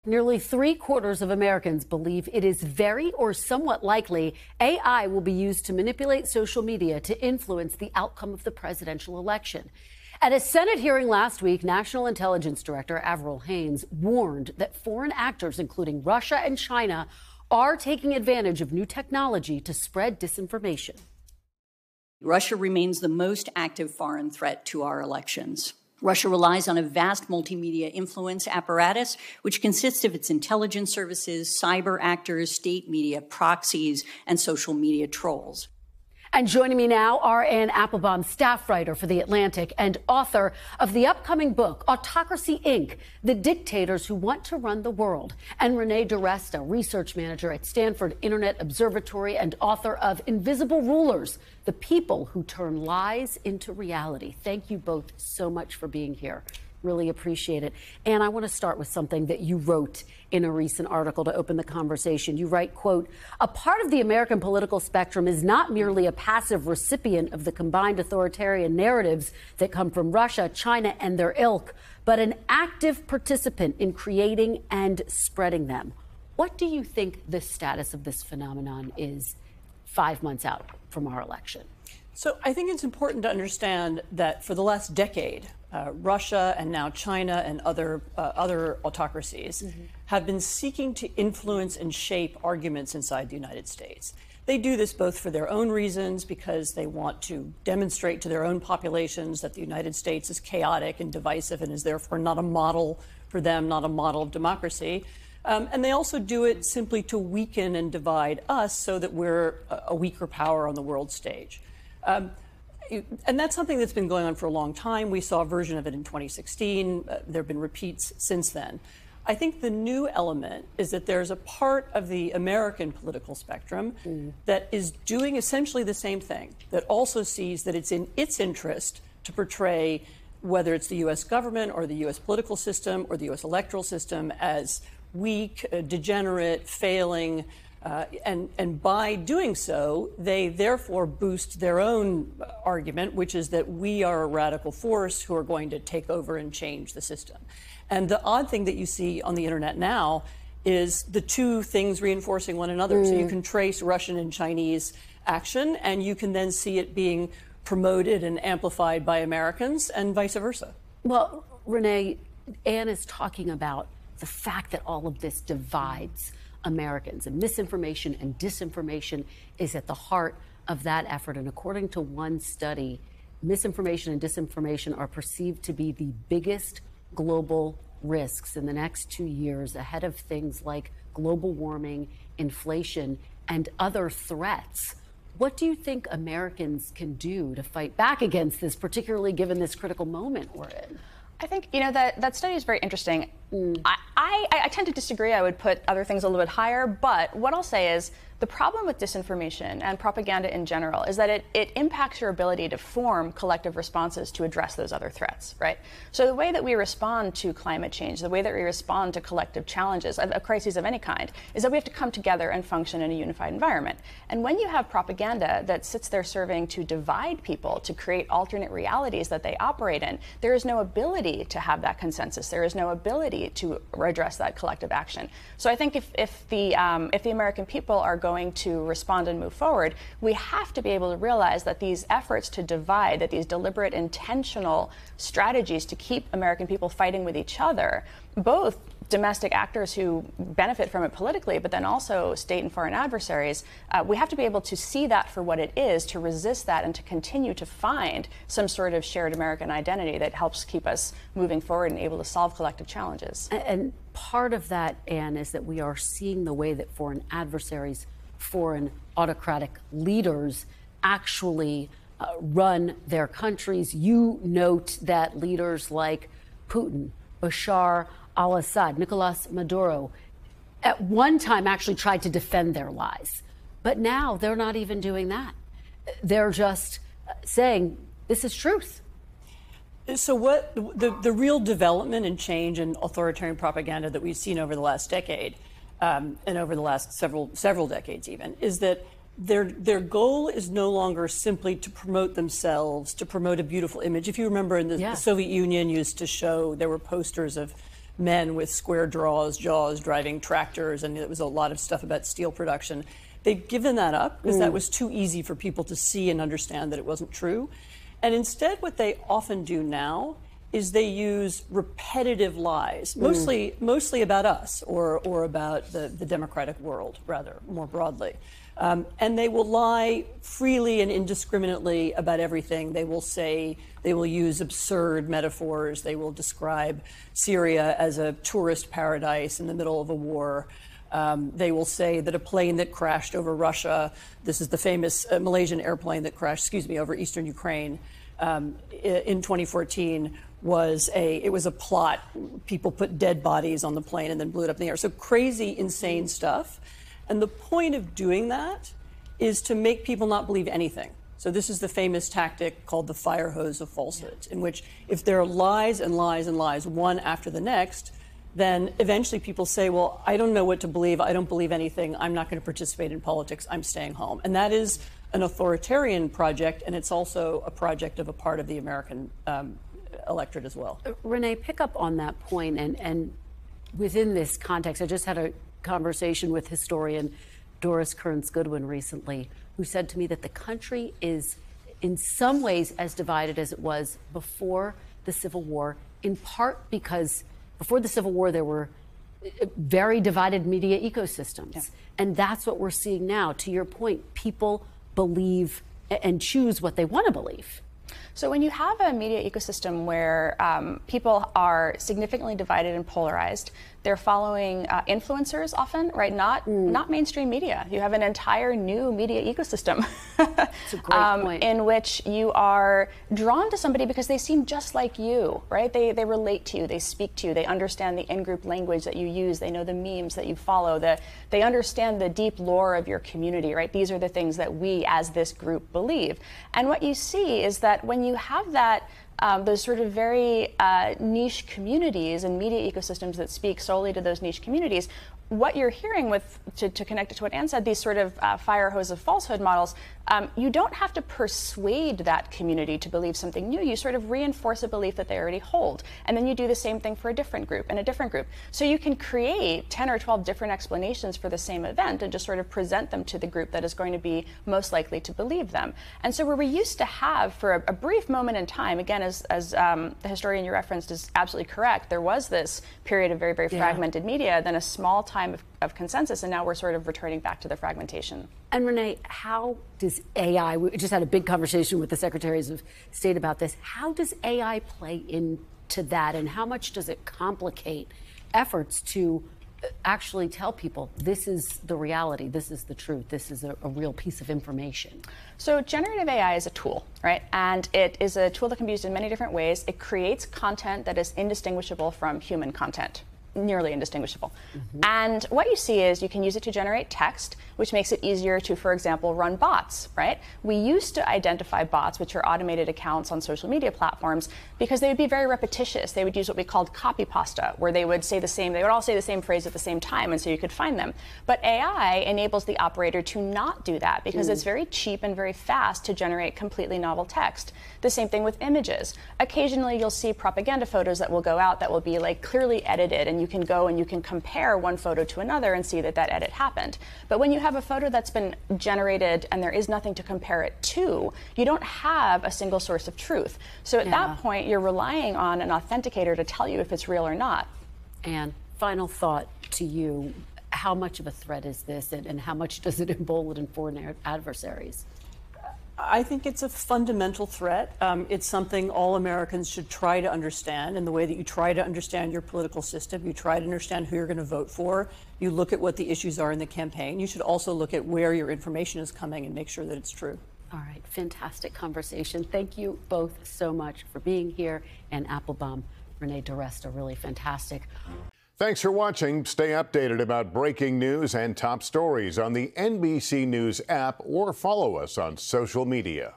Nearly 3/4 of Americans believe it is very or somewhat likely AI will be used to manipulate social media to influence the outcome of the presidential election. At a Senate hearing last week, National Intelligence Director Avril Haines warned that foreign actors, including Russia and China, are taking advantage of new technology to spread disinformation. Russia remains the most active foreign threat to our elections. Russia relies on a vast multimedia influence apparatus, which consists of its intelligence services, cyber actors, state media, proxies, and social media trolls. And joining me now are Ann Applebaum, staff writer for The Atlantic and author of the upcoming book, Autocracy, Inc., The Dictators Who Want to Run the World, and Renee DiResta, research manager at Stanford Internet Observatory and author of Invisible Rulers, The People Who Turn Lies into Reality. Thank you both so much for being here. Really appreciate it. And I want to start with something that you wrote in a recent article to open the conversation. You write, quote, "A part of the American political spectrum is not merely a passive recipient of the combined authoritarian narratives that come from Russia, China, and their ilk, but an active participant in creating and spreading them." What do you think the status of this phenomenon is 5 months out from our election? So I think it's important to understand that for the last decade, Russia and now China and other autocracies have been seeking to influence and shape arguments inside the United States. They do this both for their own reasons, because they want to demonstrate to their own populations that the United States is chaotic and divisive and is therefore not a model for them, not a model of democracy. And they also do it simply to weaken and divide us so that we're a weaker power on the world stage. And that's something that's been going on for a long time. We saw a version of it in 2016. There have been repeats since then. I think the new element is that there's a part of the American political spectrum that is doing essentially the same thing, that also sees that it's in its interest to portray whether it's the U.S. government or the U.S. political system or the U.S. electoral system as weak, degenerate, failing. And by doing so, they therefore boost their own argument, which is that we are a radical force who are going to take over and change the system. And the odd thing that you see on the internet now is the two things reinforcing one another. So you can trace Russian and Chinese action, and you can then see it being promoted and amplified by Americans and vice versa. Well, Renee, Ann is talking about the fact that all of this divides Americans, and misinformation and disinformation is at the heart of that effort. And according to one study, misinformation and disinformation are perceived to be the biggest global risks in the next 2 years, ahead of things like global warming, inflation, and other threats. What do you think Americans can do to fight back against this, particularly given this critical moment we're in? I think, that study is very interesting. I tend to disagree. I would put other things a little bit higher. But what I'll say is the problem with disinformation and propaganda in general is that it impacts your ability to form collective responses to address those other threats, right? So the way that we respond to climate change, the way that we respond to collective challenges, of crises of any kind, is that we have to come together and function in a unified environment. And when you have propaganda that sits there serving to divide people, to create alternate realities that they operate in, there is no ability to have that consensus. There is no ability to address that collective action. So I think if the American people are going to respond and move forward, we have to be able to realize that these efforts to divide, that these deliberate, intentional strategies to keep American people fighting with each other, both domestic actors who benefit from it politically, but then also state and foreign adversaries, we have to be able to see that for what it is, to resist that, and to continue to find some sort of shared American identity that helps keep us moving forward and able to solve collective challenges. And part of that, Ann, is that we are seeing the way that foreign adversaries, foreign autocratic leaders actually run their countries. You note that leaders like Putin, Bashar al-Assad, Nicolas Maduro, at one time actually tried to defend their lies. But now they're not even doing that. They're just saying, this is truth. So what the real development and change in authoritarian propaganda that we've seen over the last decade, and over the last several decades even, is that their goal is no longer simply to promote themselves, to promote a beautiful image. If you remember, the Soviet Union used to show, there were posters of men with square jaws driving tractors, and there was a lot of stuff about steel production. They've given that up because that was too easy for people to see and understand that it wasn't true. And instead, what they often do now is they use repetitive lies, mostly about us or about the democratic world, rather, more broadly. And they will lie freely and indiscriminately about everything. They will use absurd metaphors. They will describe Syria as a tourist paradise in the middle of a war. They will say that a plane that crashed over Russia, this is the famous Malaysian airplane that crashed, over eastern Ukraine in 2014, it was a plot. People put dead bodies on the plane and then blew it up in the air. So crazy, insane stuff. And the point of doing that is to make people not believe anything. So this is the famous tactic called the Firehose of falsehoods, in which if there are lies and lies and lies, one after the next, then eventually people say, well, I don't know what to believe. I don't believe anything. I'm not going to participate in politics. I'm staying home. And that is an authoritarian project, and it's also a project of a part of the American electorate as well. Renee, pick up on that point, and within this context, I just had a conversation with historian Doris Kearns Goodwin recently, who said to me that the country is in some ways as divided as it was before the Civil War, in part because before the Civil War there were very divided media ecosystems. Yeah. And that's what we're seeing now. To your point, people believe and choose what they want to believe. So when you have a media ecosystem where people are significantly divided and polarized, they're following influencers often, right? Not mainstream media. You have an entire new media ecosystem That's a great point. In which you are drawn to somebody because they seem just like you, right? They relate to you, they speak to you, they understand the in-group language that you use, they know the memes that you follow, they understand the deep lore of your community, right? These are the things that we as this group believe. And what you see is that when you have that those sort of very niche communities and media ecosystems that speak solely to those niche communities, what you're hearing to connect it to what Ann said, these sort of fire hose of falsehood models, you don't have to persuade that community to believe something new. You sort of reinforce a belief that they already hold. And then you do the same thing for a different group and a different group. So you can create 10 or 12 different explanations for the same event and just sort of present them to the group that is going to be most likely to believe them. And so where we used to have, for a brief moment in time, again, as the historian you referenced is absolutely correct, there was this period of very, very fragmented media, then a small time of consensus, and now we're sort of returning back to the fragmentation. And Renee, how does AI, we just had a big conversation with the Secretaries of State about this, how does AI play into that, and how much does it complicate efforts to actually tell people this is the reality, this is the truth, this is a real piece of information? So generative AI is a tool, right? And it is a tool that can be used in many different ways. It creates content that is indistinguishable from human content. Nearly indistinguishable. And what you see is you can use it to generate text, which makes it easier to, for example, run bots, right? We used to identify bots, which are automated accounts on social media platforms, because they would be very repetitious. They would use what we called copy pasta, where they would all say the same phrase at the same time, and so you could find them. But AI enables the operator to not do that because it's very cheap and very fast to generate completely novel text. The same thing with images. Occasionally you'll see propaganda photos that will go out that will be like clearly edited, and you can go and you can compare one photo to another and see that that edit happened. But when you have a photo that's been generated and there is nothing to compare it to, you don't have a single source of truth. So at that point, you're relying on an authenticator to tell you if it's real or not. And final thought to you, how much of a threat is this, and how much does it embolden foreign adversaries? I think it's a fundamental threat. It's something all Americans should try to understand in the way that you try to understand your political system. You try to understand who you're going to vote for. You look at what the issues are in the campaign. You should also look at where your information is coming and make sure that it's true. All right, fantastic conversation. Thank you both so much for being here. And Applebaum, Renee DiResta, really fantastic. Thanks for watching. Stay updated about breaking news and top stories on the NBC News app or follow us on social media.